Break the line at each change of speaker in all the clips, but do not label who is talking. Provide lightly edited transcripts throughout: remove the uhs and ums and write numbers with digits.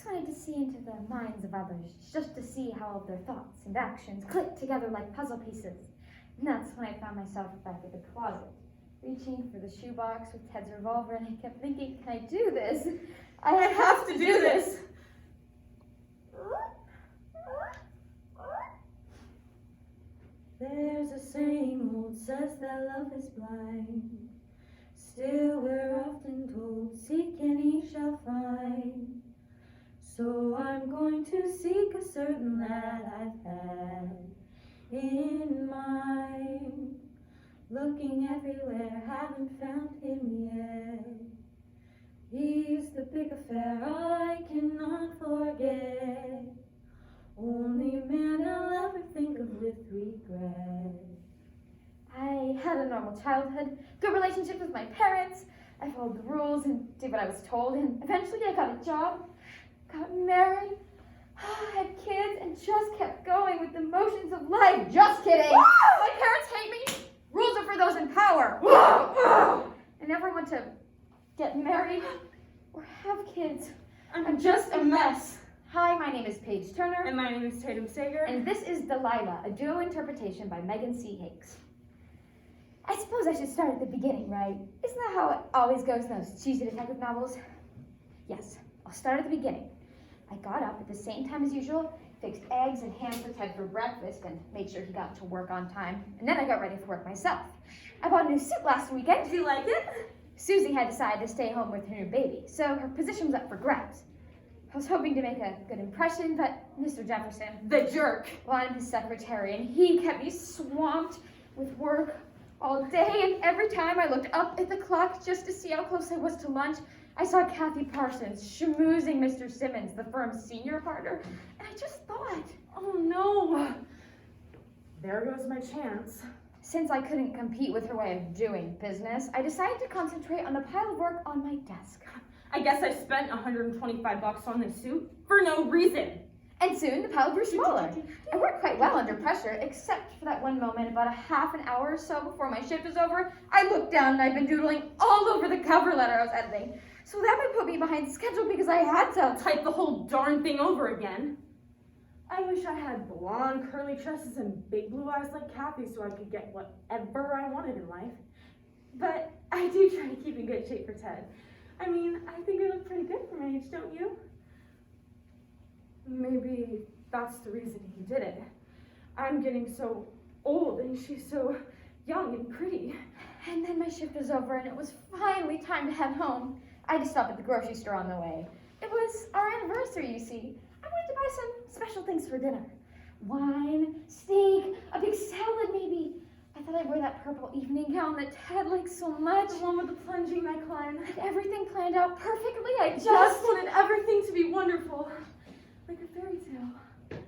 just wanted to see into the minds of others, just to see how their thoughts and actions click together like puzzle pieces. And that's when I found myself back at the closet, reaching for the shoebox with Ted's revolver, and I kept thinking, can I do this? I have to do this!
There's a saying old says that love is blind. Still we're often told, seek and ye shall find. So I'm going to seek a certain lad I've had in mind. Looking everywhere, haven't found him yet. He's the big affair I cannot forget. Only man I'll ever think of with regret.
I had a normal childhood, good relationship with my parents. I followed the rules and did what I was told, and eventually I got a job, got married, had kids, and just kept going with the motions of life. Just kidding! My parents hate me! Rules are for those in power! I never want to get married or have kids.
I'm just a mess.
Hi, my name is Paige Turner.
And my name is Tatum Sager.
And this is Delaila, a duo interpretation by Megan C. Hakes. I suppose I should start at the beginning, right? Isn't that how it always goes in those cheesy detective novels? Yes, I'll start at the beginning. I got up at the same time as usual, fixed eggs and ham for Ted for breakfast, and made sure he got to work on time. And then I got ready for work myself. I bought a new suit last weekend.
Did you like it?
Susie had decided to stay home with her new baby, so her position was up for grabs. I was hoping to make a good impression, but Mr. Jefferson,
The jerk.
well, I'm his secretary, and he kept me swamped with work all day, and every time I looked up at the clock just to see how close I was to lunch, I saw Kathy Parsons schmoozing Mr. Simmons, the firm's senior partner, and I just thought,
Oh no. There goes my chance.
since I couldn't compete with her way of doing business, I decided to concentrate on the pile of work on my desk.
I guess I spent $125 on this suit for no reason.
And soon the pile grew smaller. I worked quite well under pressure, except for that one moment about a half an hour or so before my shift was over. I looked down and I'd been doodling all over the cover letter I was editing. So that would put me behind schedule because I had to
Type the whole darn thing over again. I wish I had blonde curly tresses and big blue eyes like Kathy so I could get whatever I wanted in life. But I do try to keep in good shape for Ted. I mean, I think I look pretty good for my age, don't you? Maybe that's the reason he did it. I'm getting so old and she's so young and pretty.
And then my shift was over and it was finally time to head home. I had to stop at the grocery store on the way. It was our anniversary, you see. I wanted to buy some special things for dinner. Wine, steak, a big salad maybe. I thought I'd wear that purple evening gown that Ted likes so much.
The one with the plunging neckline.
I had everything planned out perfectly. I
Just wanted everything to be wonderful. Like a fairy tale.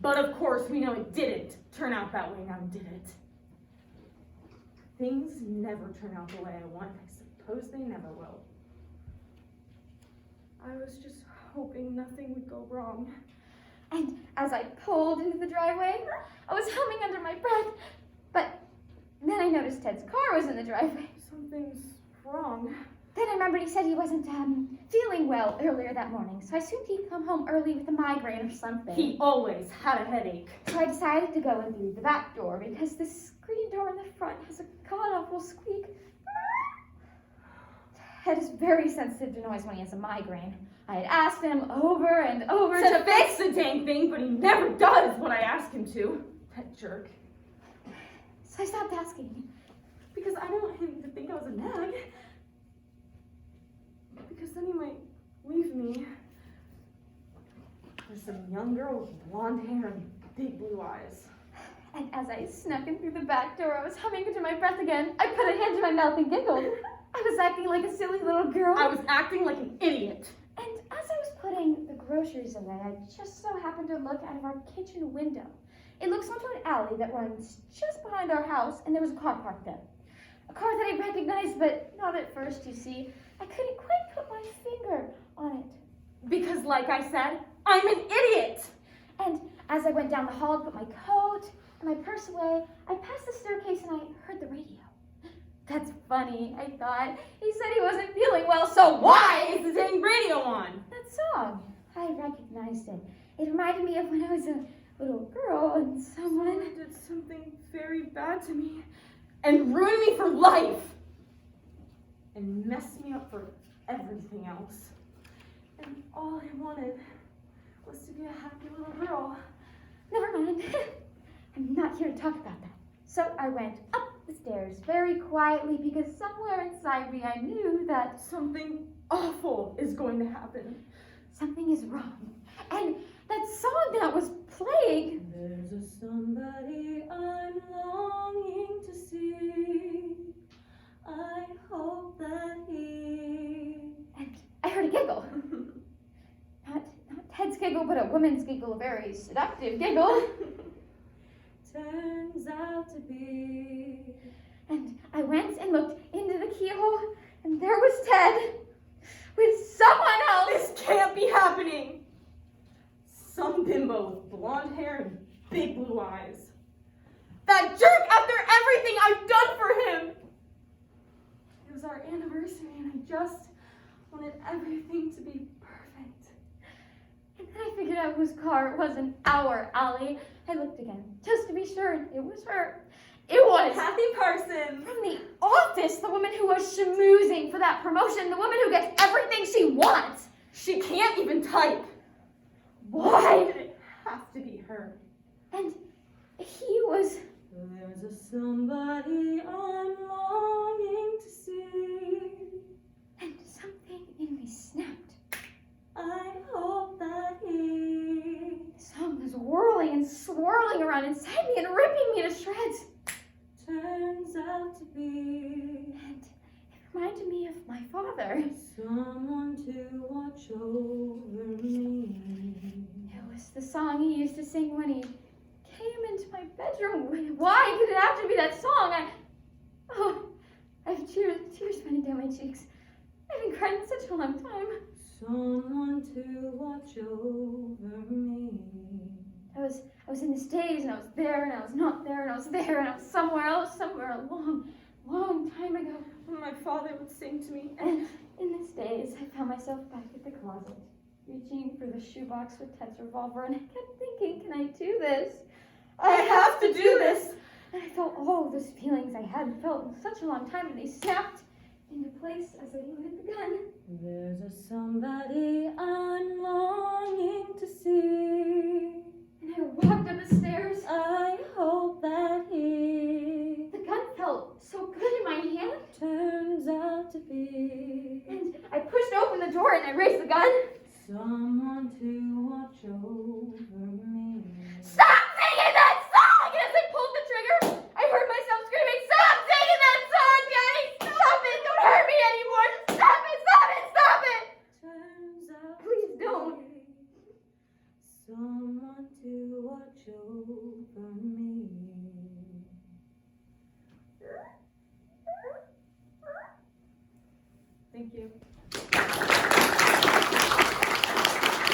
But of course, we know it didn't turn out that way now, did it? Things never turn out the way I want. I suppose they never will. I was just hoping nothing would go wrong.
And as I pulled into the driveway, I was humming under my breath. But then I noticed Ted's car was in the driveway.
Something's wrong.
Then I remembered he said he wasn't feeling well earlier that morning, so I assumed he'd come home early with a migraine or something.
He always had a headache.
So I decided to go in through the back door because the screen door in the front has a god-awful squeak. Ted is very sensitive to noise when he has a migraine. I had asked him over and over
to fix the dang thing, but he never does what I ask him to. That jerk.
So I stopped asking.
Because I don't want him to think I was a nag. Because then he might leave me for some young girl with blonde hair and big blue eyes.
And as I snuck in through the back door, I was humming under my breath again. I put a hand to my mouth and giggled. I was acting like a silly little girl.
I was acting like an idiot.
And as I was putting the groceries away, I just so happened to look out of our kitchen window. It looks onto an alley that runs just behind our house, and there was a car parked there. A car that I recognized, but not at first, you see. I couldn't quite put my finger on it.
Because, like I said, I'm an idiot!
And as I went down the hall to put my coat and my purse away, I passed the staircase and I heard the radio. That's funny, I thought. He said he wasn't feeling well, so why
is the dang radio on?
That's song. I recognized it. It reminded me of when I was a little girl and someone
did something very bad to me and ruined me for life and messed me up for everything else. And all I wanted was to be a happy little girl.
Never mind. I'm not here to talk about that. So I went up the stairs very quietly because somewhere inside me I knew that
Something awful is going to happen.
something is wrong. And that song that was playing,
There's a somebody I'm longing to see. I hope that he...
and I heard a giggle. Not Ted's giggle, but a woman's giggle, a very seductive giggle.
turns out to be...
And I went and looked into the keyhole, and there was Ted with someone else.
This can't be happening. Some bimbo with blonde hair and big blue eyes. That jerk after everything I've done for him. It was our anniversary and I just wanted everything to be perfect.
And then I figured out whose car it was in our alley. I looked again, just to be sure, and it was her. It was
Kathy Parsons.
from the office, the woman who was schmoozing for that promotion, the woman who gets everything she wants.
She can't even type.
Why?
Why did it have to be her?
And he was,
There's a somebody I'm longing to see.
and something in me snapped.
I hope that he...
The song was whirling and swirling around inside me and ripping me to shreds.
turns out to be...
And it reminded me of my father.
someone to watch over me.
It was the song he used to sing when he came into my bedroom. Why did it have to be that song? I have tears running down my cheeks. I've been crying such a long time.
Someone to watch over me.
I was in this daze, and I was there, and I was not there, and I was there, and I was somewhere else, somewhere a long, long time ago.
My father would sing to me.
And in this daze, I found myself back at the closet, reaching for the shoebox with Ted's revolver, and I kept thinking, can I do this?
I have to do this.
And I felt all those feelings I hadn't felt in such a long time, and they snapped into place as I loaded the gun.
There's a somebody I'm longing to see.
And I walked up the stairs.
I hope that he
The gun felt so good in my hand.
turns out to be
And I pushed open the door and I raised the gun.
someone to watch over me.
Stop singing that song! And as I pulled the trigger, I heard myself screaming, stop singing that song, Daddy! Stop it! Don't hurt me anymore! Just stop it! Stop it! Stop it!
Turns out
Please
to
don't.
be someone to watch over me.